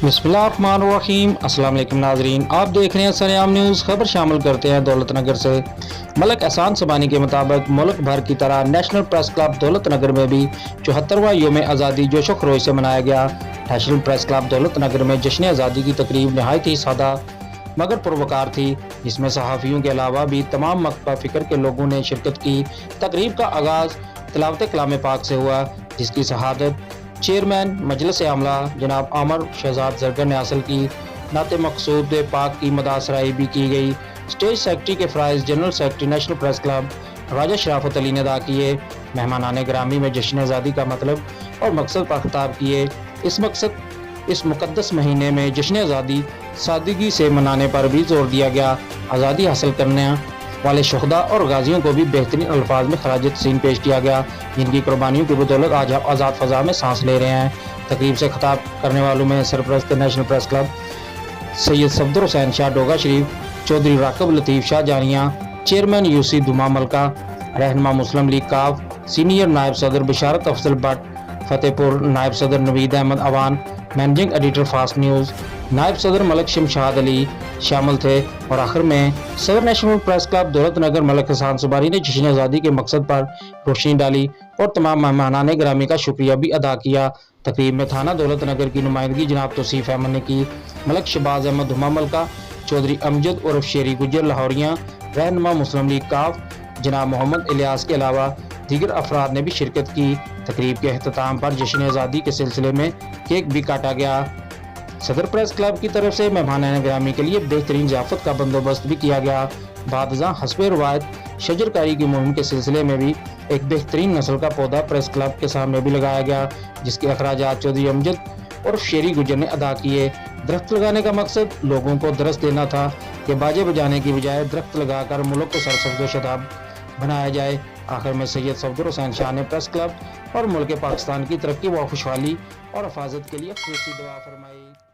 बिस्मिल्लाहिर्रहमानिर्रहीम। अस्सलाम वालेकुम नाजरीन, आप देख रहे हैं सरेआम न्यूज़। खबर शामिल करते हैं दौलत नगर से। मलक एहसान सबानी के मुताबिक मुल्क भर की तरह नेशनल प्रेस क्लब दौलत नगर में भी 74वां यौम आज़ादी जोशो खरोश से मनाया गया। नेशनल प्रेस क्लब दौलत नगर में जश्न आज़ादी की तकरीब नहायत ही सादा मगर पुरवकार थी, जिसमें सहाफ़ियों के अलावा भी तमाम मकतबा फ़िक्र के लोगों ने शिरकत की। तकरीब का आगाज़ तिलावत कलाम पाक से हुआ, जिसकी शहादत चेयरमैन मजलिस आमला जनाब आमर शहजाद जरगर ने हासिल की। नाते मकसूद पाक की मदासराई भी की गई। स्टेज सेक्रेटरी के फ़राइज़ general secretary national press club Raja Sharafat Ali ने अदा किए। मेहमानाने ग्रामी में जश्न आज़ादी का मतलब और मकसद पर खिताब किए। इस मुक़द्दस महीने में जश्न आज़ादी सादगी से मनाने पर भी जोर दिया गया। आज़ादी हासिल करने वाले शुहदा और गाजियों को भी बेहतरीन अल्फाज में खराज तहसीन पेश किया गया, जिनकी कुर्बानियों की बदौलत आज हम आज़ाद फ़ज़ा में सांस ले रहे हैं। तकरीब से खिताब करने वालों में सरपरस्त national press club Syed Safdar Hussain Shah Doga Sharif, Chaudhry Raqib Latif Shah Jania, chairman UC दुमा मलका, रहनुमा मुस्लिम लीग काफ, सीनियर नायब सदर बशारत अफजल भट्ट फतेहपुर, नायब सदर Naveed Ahmed Awan, managing editor Fast News, नायब सदर मलक शमशाद अली शामिल थे। और आखिर में सदर नेशनल प्रेस क्लब दौलत नगर मलक एहसान सबानी ने जश्न आज़ादी के मकसद पर रोशनी डाली और तमाम मेहमानाने ग्रामी का शुक्रिया भी अदा किया। तकरीब में थाना दौलत नगर की नुमाइंदगी जनाब तौसीफ अहमद ने की। मलक शबाज अहमद धुमा मलका, चौधरी अमजद उर्फ शेरी गुजर लाहौरियाँ, रहनुमा मुस्लिम लीग काफ जनाब मोहम्मद इलियास के अलावा दीगर अफराद ने भी शिरकत की। तकरीब के अख्ताम पर जश्न आज़ादी के सिलसिले में केक भी काटा गया। सदर प्रेस क्लब की तरफ से मेहमानाने ग्रामी के लिए बेहतरीन ज़ियाफ़त का बंदोबस्त भी किया गया। बादशाह हस्बे रवायत शजरकारी की मुहिम के सिलसिले में भी एक बेहतरीन नस्ल का पौधा प्रेस क्लब के सामने भी लगाया गया, जिसके अखराजात चौधरी अमजद और शेरी गुजर ने अदा किए। दरख्त लगाने का मकसद लोगों को दरस देना था कि बाजे बजाने की बजाय दरख्त लगाकर मुल्क को सरसब्ज़ व शदाब बनाया जाए। आखिर में सैयद सफदर हुसैन शाह ने प्रेस क्लब और मुल्क पाकिस्तान की तरक्की व खुशहाली और हिफाजत के लिए खुसूसी दुआ फरमाई।